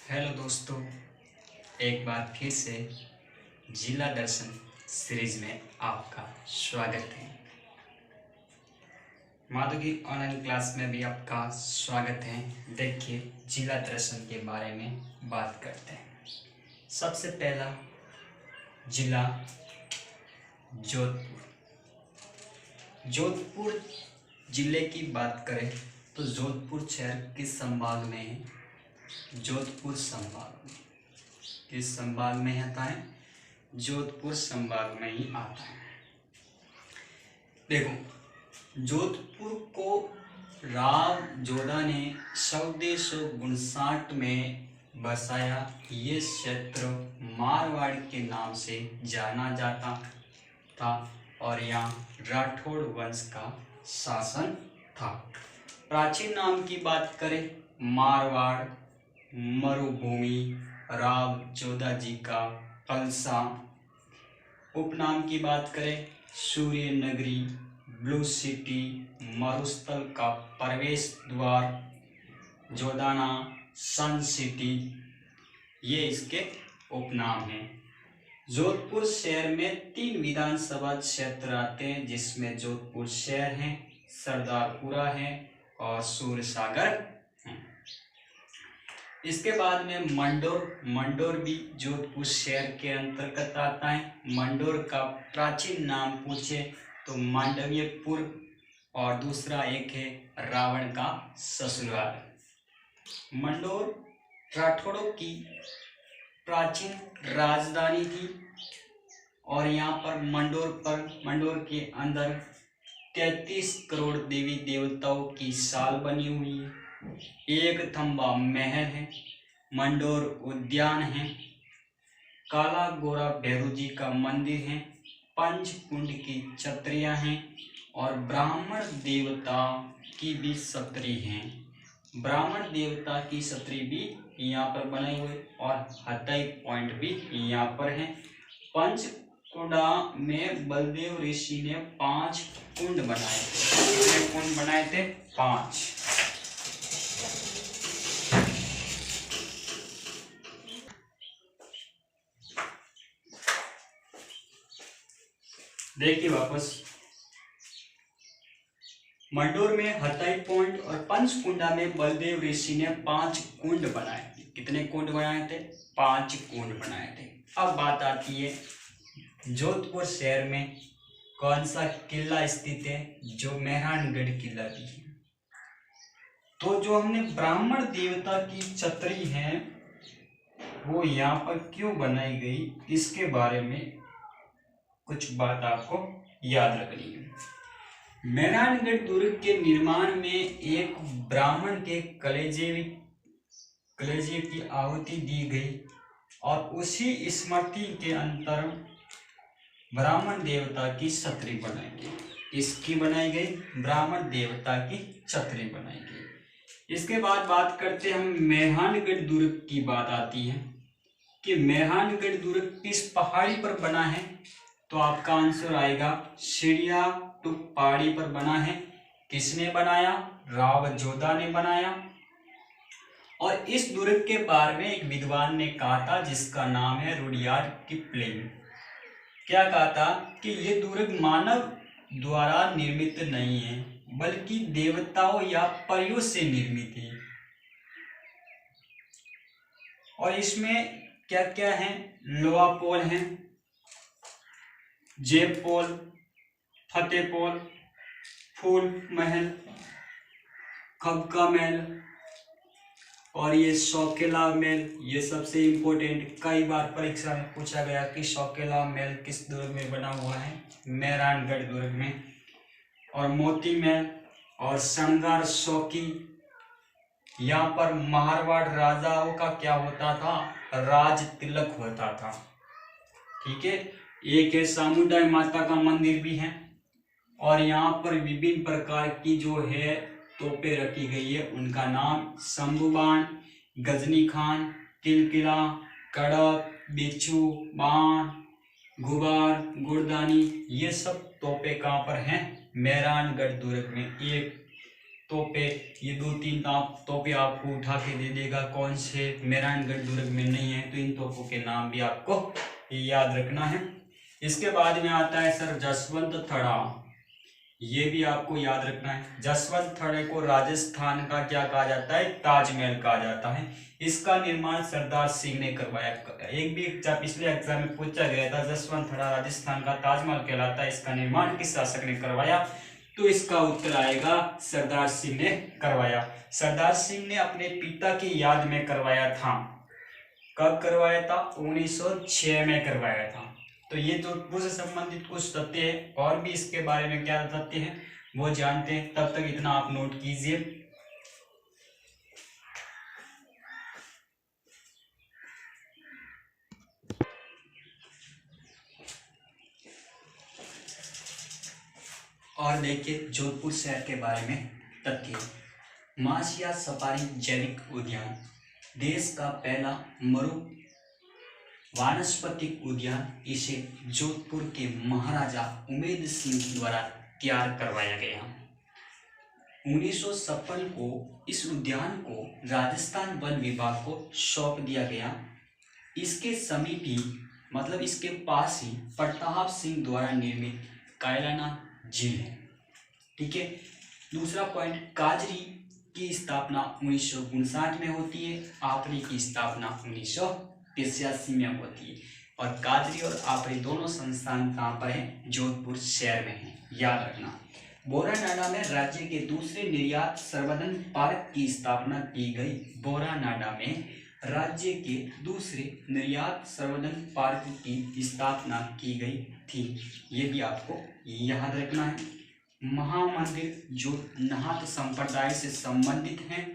Hello दोस्तों, एक बार फिर से जिला दर्शन सीरीज में आपका स्वागत है। माधुगी ऑनलाइन क्लास में भी आपका स्वागत है। देखिए, जिला दर्शन के बारे में बात करते हैं। सबसे पहला जिला जोधपुर। जोधपुर जिले की बात करें तो जोधपुर शहर किस संभाग में है? जोधपुर संभाग में। किस संभाग में आता है? जोधपुर संभाग में ही आता है। देखो, जोधपुर को राव जोधा ने 1459 में बसाया। ये क्षेत्र मारवाड़ के नाम से जाना जाता था और यहाँ राठौड़ वंश का शासन था। प्राचीन नाम की बात करें, मारवाड़, मरुभूमि, राव जोधा जी का कलसा। उपनाम की बात करें, सूर्य नगरी, ब्लू सिटी, मरुस्थल का प्रवेश द्वार, जोधाना, सन सिटी, ये इसके उपनाम हैं। जोधपुर शहर में 3 विधानसभा क्षेत्र आते हैं, जिसमें जोधपुर शहर है, सरदारपुरा है और सूरसागर है। इसके बाद में मंडोर भी जोधपुर शहर के अंतर्गत आता है। मंडोर का प्राचीन नाम पूछे तो मांडव्यपुर और दूसरा एक है रावण का ससुराल। मंडोर राठौड़ों की प्राचीन राजधानी थी और यहाँ पर मंडोर के अंदर 33 करोड़ देवी देवताओं की साल बनी हुई है। एक थंबा महल है, मंडोर उद्यान है, काला गोरा भैरू जी का मंदिर है, पंचकुंड की छतरियां हैं और ब्राह्मण देवता की भी छतरी हैं। ब्राह्मण देवता की छतरी भी यहाँ पर बने हुए और हथई पॉइंट भी यहाँ पर है। पंचकुंडा में बलदेव ऋषि ने 5 कुंड बनाए थे। कितने कुंड बनाए थे? 5। देखिए वापस, मंडोर में हथई पॉइंट और पंचकुंडा में बलदेव ऋषि ने 5 कुंड बनाए थे। कितने कुंड बनाए थे? 5 कुंड बनाए थे। अब बात आती है, जोधपुर शहर में कौन सा किला स्थित है? जो मेहरानगढ़ किला भी है। तो जो हमने ब्राह्मण देवता की छतरी है वो यहाँ पर क्यों बनाई गई, इसके बारे में कुछ बात आपको याद रखनी है। मेहरानगढ़ दुर्ग के निर्माण में एक ब्राह्मण के कलेजे की आहुति दी गई और उसी स्मृति के अंतर ब्राह्मण देवता की छतरी बनाई गई। इसकी बनाई गई ब्राह्मण देवता की छतरी बनाई गई। इसके बाद बात करते हैं हम मेहरानगढ़ दुर्ग की। बात आती है कि मेहरानगढ़ दुर्ग किस पहाड़ी पर बना है? तो आपका आंसर आएगा सीढ़िया टुक पहाड़ी पर बना है। किसने बनाया? राव जोधा ने बनाया। और इस दुर्ग के बारे में एक विद्वान ने कहा था, जिसका नाम है रुडयार्ड किपलिंग। क्या कहा था? कि ये दुर्ग मानव द्वारा निर्मित नहीं है, बल्कि देवताओं या परियों से निर्मित है। और इसमें क्या क्या है? लोहा पोल है, जेब पोल, फतेह पोल, फूल महल, खबका महल और ये शौकेला महल। ये सबसे इम्पोर्टेंट, कई बार परीक्षा में पूछा गया कि शौकेला महल किस दुर्ग में बना हुआ है? मेहरानगढ़ दुर्ग में। और मोती महल और श्रृंगार चौकी, यहाँ पर मारवाड़ राजाओं का क्या होता था? राज तिलक होता था। ठीक है। एक है सामुदाय माता का मंदिर भी है और यहाँ पर विभिन्न प्रकार की जो है तोपें रखी गई है। उनका नाम शंभुबाण, गजनी खान, किलकिला, कड़क, बिच्छू, बाण, गुबार, गुड़दानी, ये सब तोपें कहाँ पर हैं? मेहरानगढ़ दुर्ग में। एक तोपे, ये 2-3 तोपे आपको उठा के दे देगा, कौन से मेहरानगढ़ दुर्ग में नहीं है, तो इन तोपों के नाम भी आपको याद रखना है। इसके बाद में आता है सर जसवंत थड़ा, ये भी आपको याद रखना है। जसवंत थड़े को राजस्थान का क्या कहा जाता है, ताजमहल कहा जाता है। इसका निर्माण सरदार सिंह ने करवाया। एक भी पिछले एग्जाम में पूछा गया था, जसवंत थड़ा राजस्थान का ताजमहल कहलाता है, इसका निर्माण किस शासक ने करवाया, तो इसका उत्तर आएगा सरदार सिंह ने करवाया। सरदार सिंह ने अपने पिता की याद में करवाया था। कब करवाया था, 1906 में करवाया था। तो ये जोधपुर से संबंधित कुछ तथ्य है, और भी इसके बारे में क्या तथ्य है वो जानते हैं, तब तक इतना आप नोट कीजिए। और देखिए जोधपुर शहर के बारे में तथ्य, मासिया सफारी जैविक उद्यान देश का पहला मरु वानस्पतिक उद्यान, इसे जोधपुर के महाराजा उमेद सिंह द्वारा तैयार करवाया गया। 1956 को इस उद्यान को राजस्थान वन विभाग को सौंप दिया गया। इसके समीप ही मतलब इसके पास ही प्रताप सिंह द्वारा निर्मित कायलाना झील है। ठीक है। दूसरा पॉइंट, काजरी की स्थापना 1959 में होती है, आपरी की स्थापना 1985 में होती है। और काजरी और आपरी दोनों संस्थान कहाँ पर हैं, जोधपुर शहर में हैं, याद रखना। बोरानाडा में राज्य के दूसरे निर्यात संवर्धन पार्क की स्थापना की गई। बोरानाडा में राज्य के दूसरे निर्यात संवर्धन पार्क की स्थापना की गई थी, ये भी आपको याद रखना है। महामंदिर जो नाथ संप्रदाय से संबंधित हैं,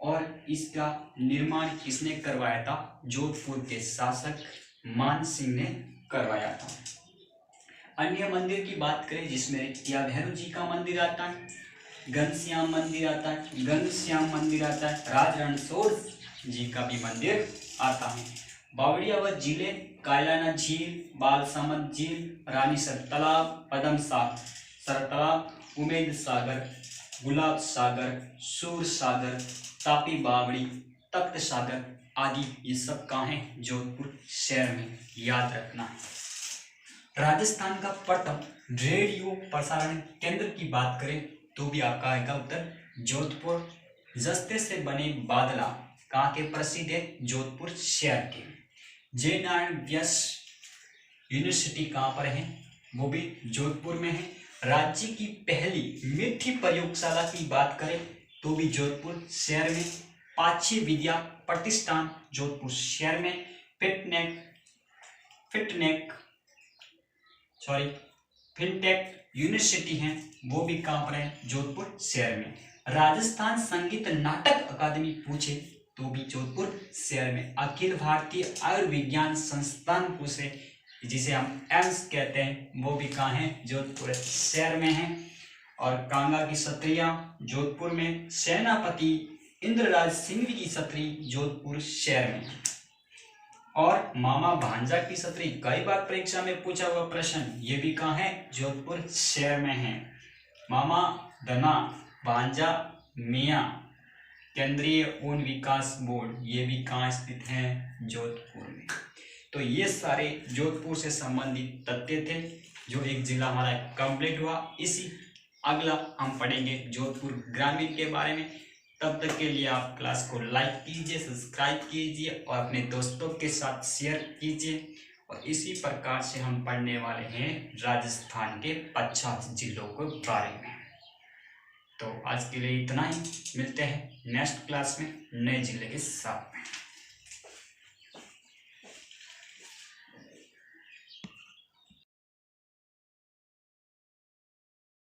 और इसका निर्माण किसने करवाया था, जोधपुर के शासक मान सिंह ने करवाया था। अन्य मंदिर की बात करें जिसमें या भैरव जी का मंदिर आता है, घनश्याम मंदिर आता है, राज रणछोड़ जी का भी मंदिर आता है। बावड़िया व जिले कायलाना झील, बालसमंद झील, रानीसर तालाब, पदम सर तालाब, उमेद सागर, गुलाब सागर, सूर सागर, तापी बावड़ी, तख्त सागर आदि ये सब कहाँ हैं, जोधपुर शहर में, याद रखना है। राजस्थान का प्रथम रेडियो प्रसारण केंद्र की बात करें तो भी आपका आएगा उत्तर जोधपुर। जस्ते से बने बादला कहाँ के प्रसिद्ध है, जोधपुर शहर के। जय नारायण व्यास यूनिवर्सिटी कहाँ पर है, वो भी जोधपुर में है। राज्य की पहली मिट्टी प्रयोगशाला की बात करें तो भी जोधपुर शहर में। पाची विद्या प्रतिष्ठान जोधपुर शहर में। फिनटेक यूनिवर्सिटी है, वो भी कहाँ पर है, जोधपुर शहर में। राजस्थान संगीत नाटक अकादमी पूछे तो भी जोधपुर शहर में। अखिल भारतीय आयुर्विज्ञान संस्थान पूछे जिसे हम एम्स कहते हैं, वो भी कहाँ है, जोधपुर शहर में है। और कांगा की सत्रिया जोधपुर में। सेनापति इंद्रराज सिंह की सत्री जोधपुर शहर में। और मामा भांजा की सत्री कई बार परीक्षा में पूछा हुआ प्रश्न, ये भी कहाँ है, जोधपुर शहर में है। मामा धना भांजा मियाँ केंद्रीय ऊन विकास बोर्ड, ये भी कहाँ स्थित है, जोधपुर में। तो ये सारे जोधपुर से संबंधित तथ्य थे, जो एक जिला हमारा कंप्लीट हुआ। इसी अगला हम पढ़ेंगे जोधपुर ग्रामीण के बारे में। तब तक के लिए आप क्लास को लाइक कीजिए, सब्सक्राइब कीजिए और अपने दोस्तों के साथ शेयर कीजिए। और इसी प्रकार से हम पढ़ने वाले हैं राजस्थान के 50 जिलों के बारे में। तो आज के लिए इतना ही, मिलते हैं नेक्स्ट क्लास में नए जिले के साथ में।